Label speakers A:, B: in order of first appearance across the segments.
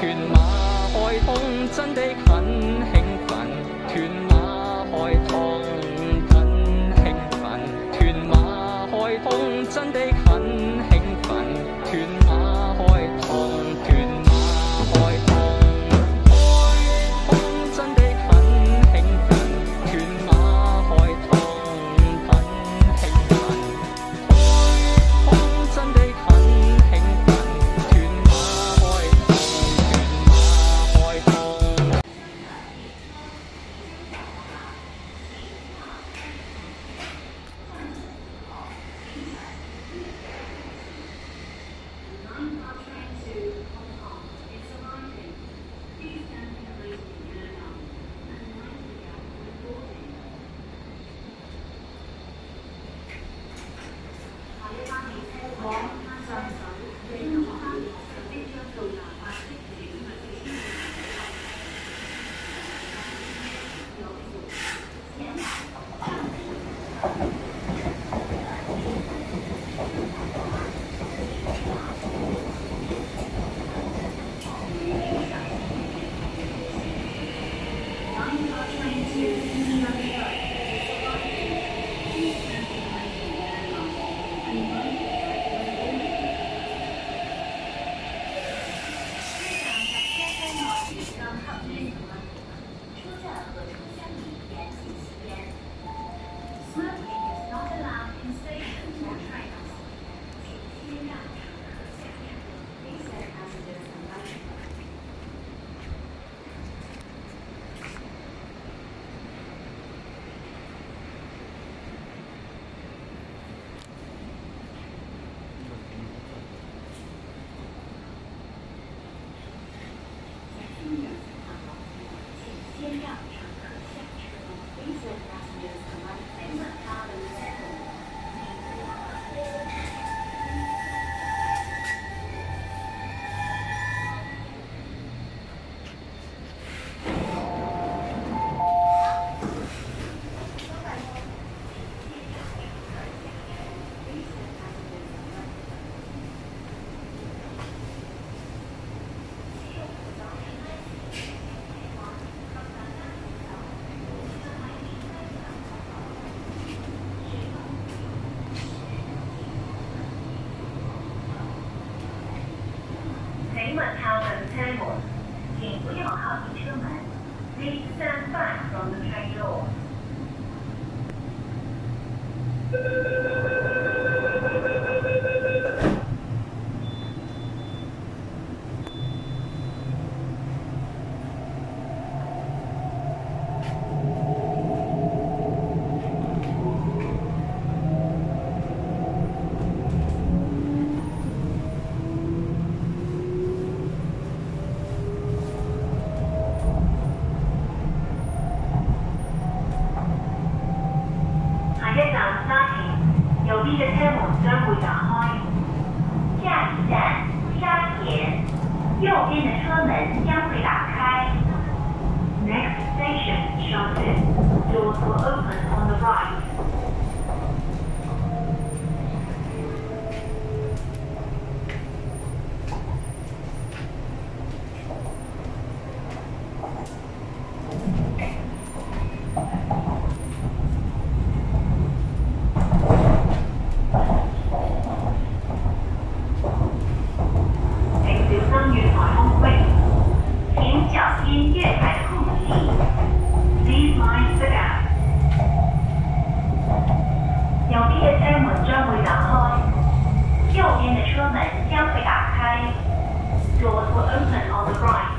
A: 屯馬開通真的很興奮，屯馬開通很興奮，屯馬開通真的很興奮，屯馬開通，屯馬開通，開通真的很興奮，屯馬開通很興奮，開通真的很興奮，屯馬開通，屯馬開通。
B: 请勿靠近车门，请不要靠近车门。Please stand back from the train door. 下一站沙田，右邊嘅車門將會打開。下一站沙田，右邊的車門將會打開。Next station, Shanghai. Doors will open on the right. Doors will open on the right.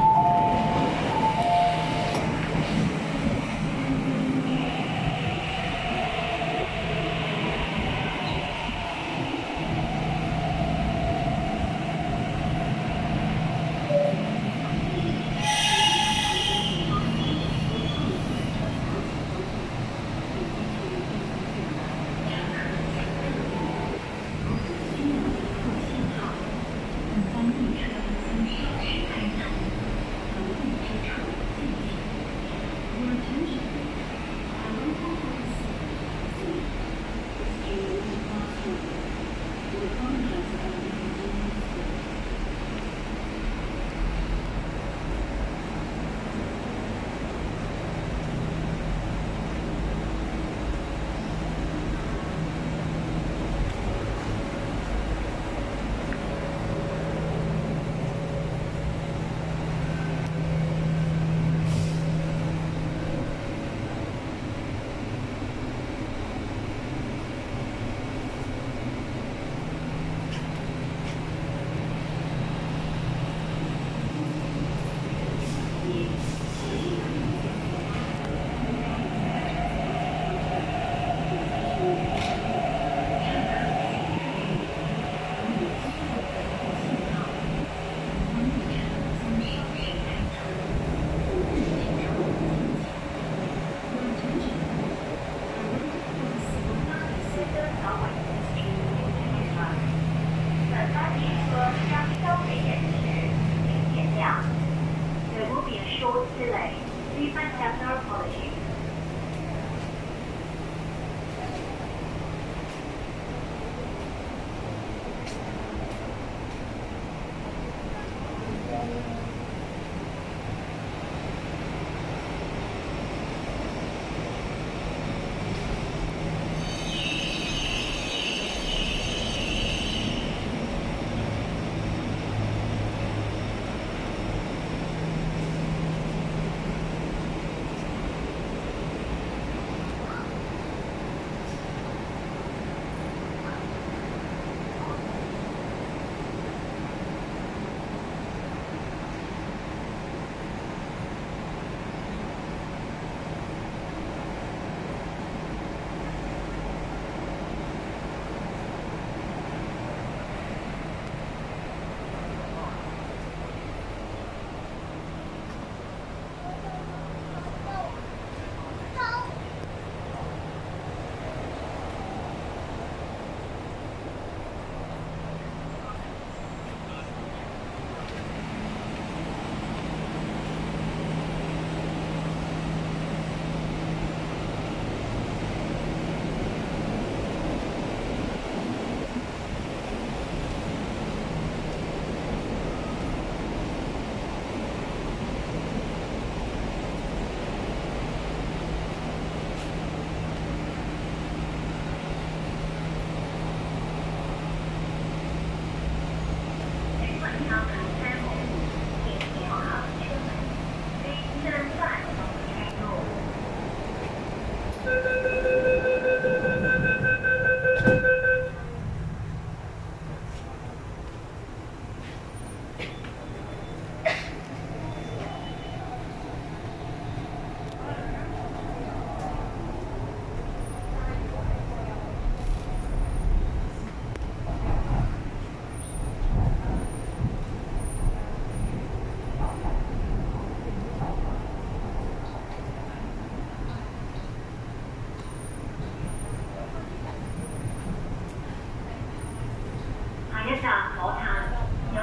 A: 車
B: short delay. Please accept our apologies.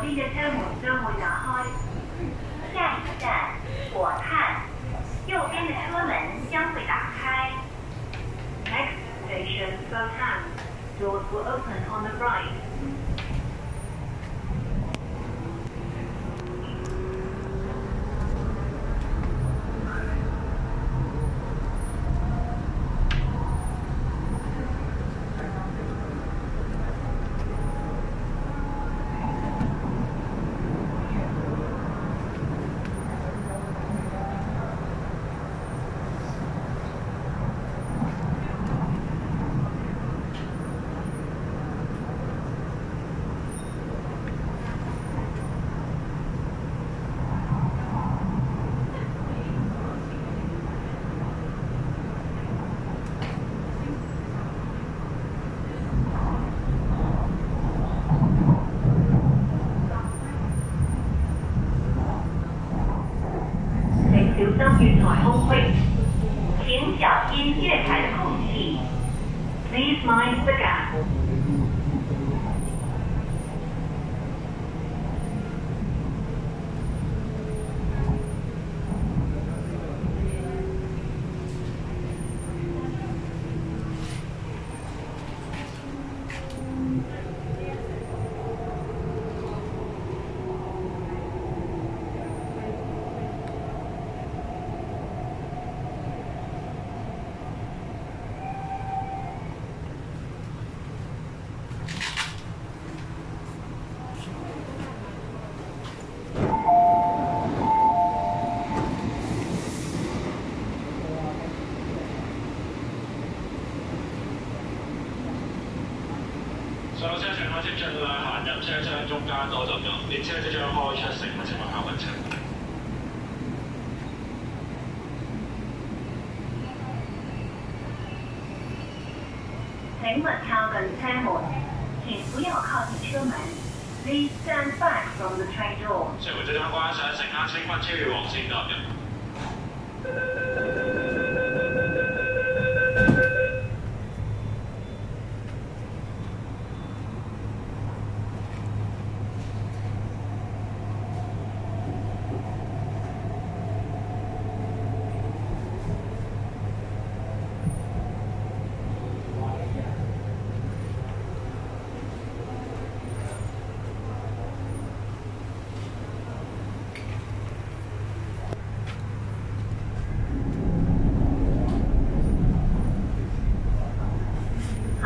B: 边嘅车门将会打开。下一站火炭，右边的车门将会打开。Next station, Botan. Doors will open on the right. 小心月台空隙，请小心月台的空隙。Please mind the gap.
C: 所有車乘客請盡量行入車廂中間多陣容，列車即將開出乘客請勿靠近車門。
B: 請勿靠近車門，請不要靠近車門。Please stand back from the train door.
C: 車門即將關上，乘客請勿超越黃線踏入。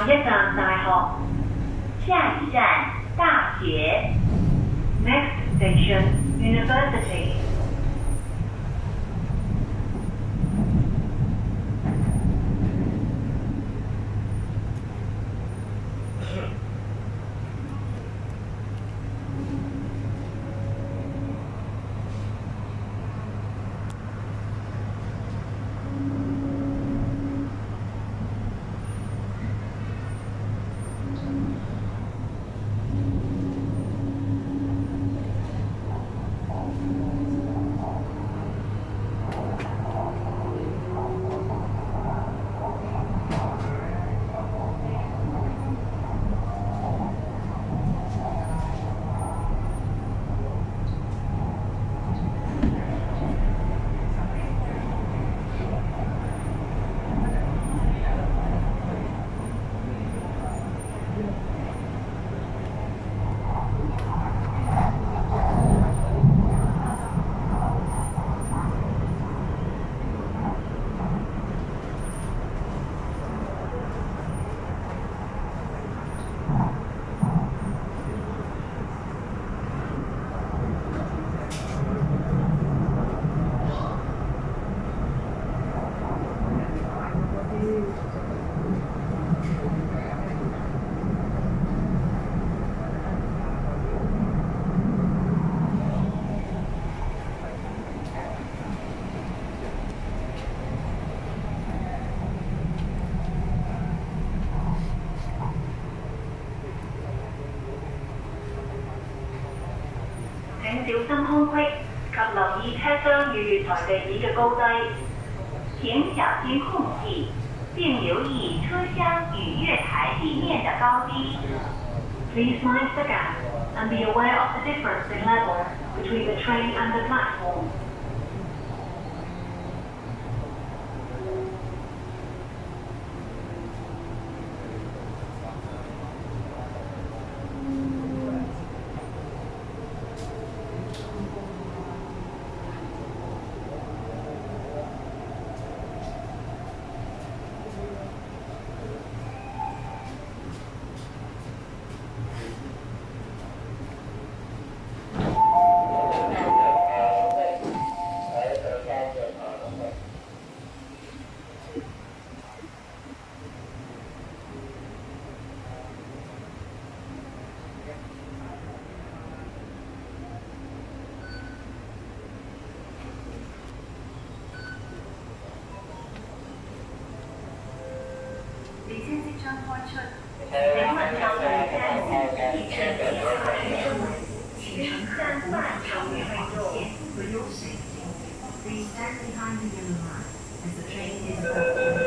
B: 下一站大學，下一站大學。Next station University。請小心空隙及留意車廂與月台地椅嘅高低。請小心空隙，並留意車廂與月台地面的高低。Please mind the gap and be aware of the difference in level between the train and the platform. 列車即將開出，請問就列車以前的出門，請乘客慢走與後線。Please stand behind the yellow line as the train is approaching.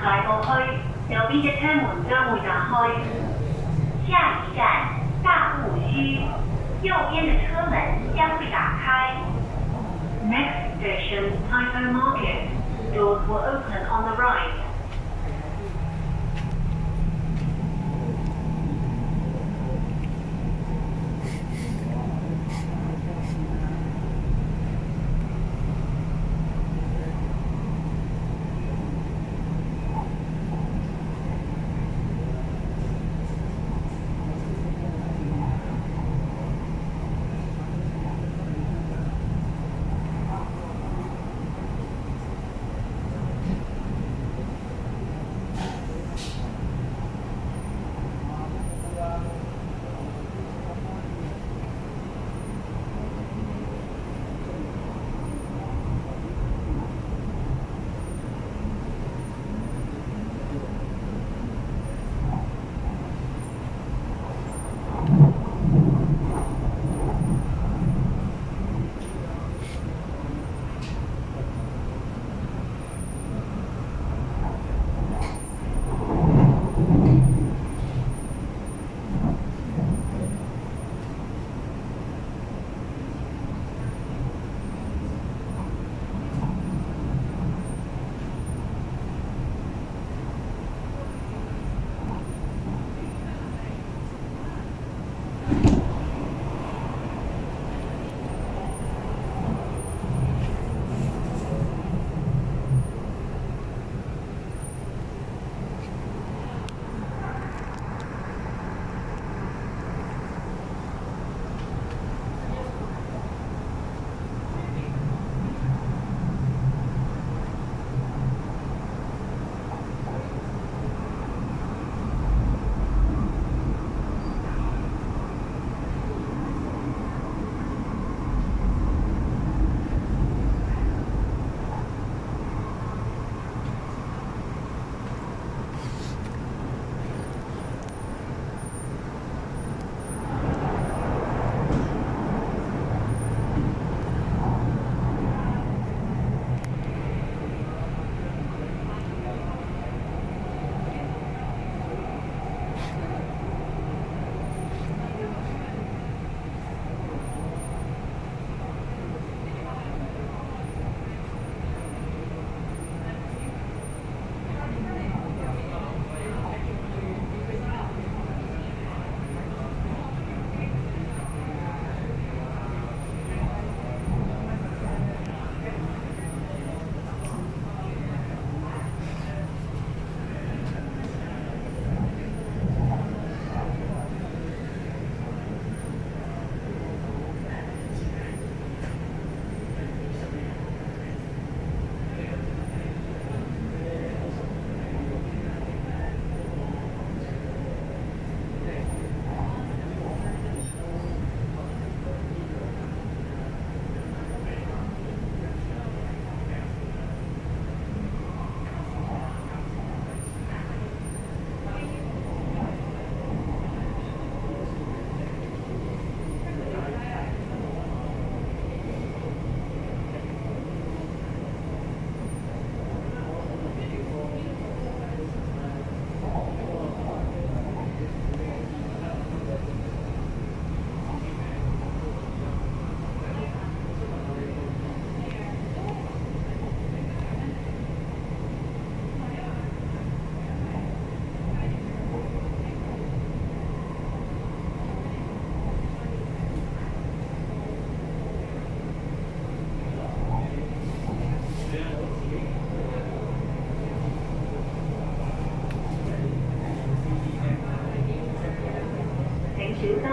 B: 大埔區右邊嘅車門將會打開。下一站大埔區，右邊的車門將會打開。Next station Taipei Market. Doors will open on the right.
D: 車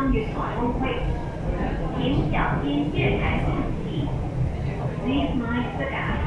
B: 心月台空隙，请小心月台空隙。Please mind the gap.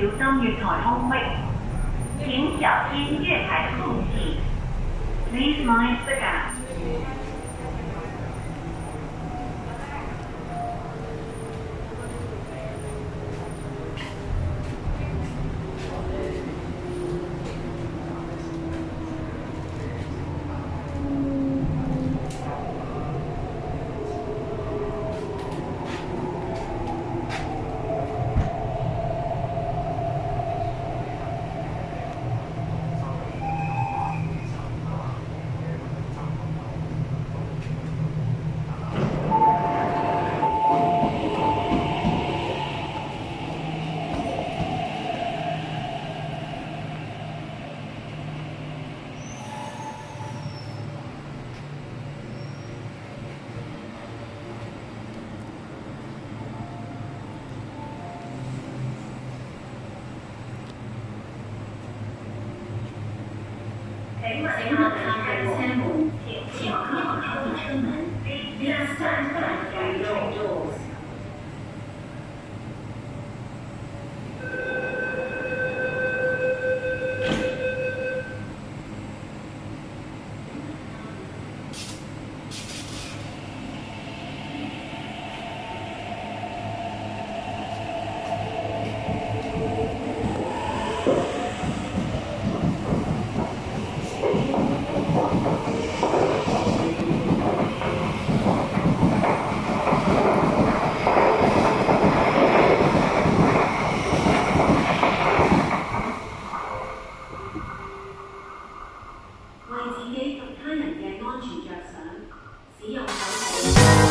B: 小心月台空隙，请小心月台空隙。Please mind the gap. 请勿开车门，请不要开车门。Please stand back from your doors. 為自己及他人嘅安全着想，使用手提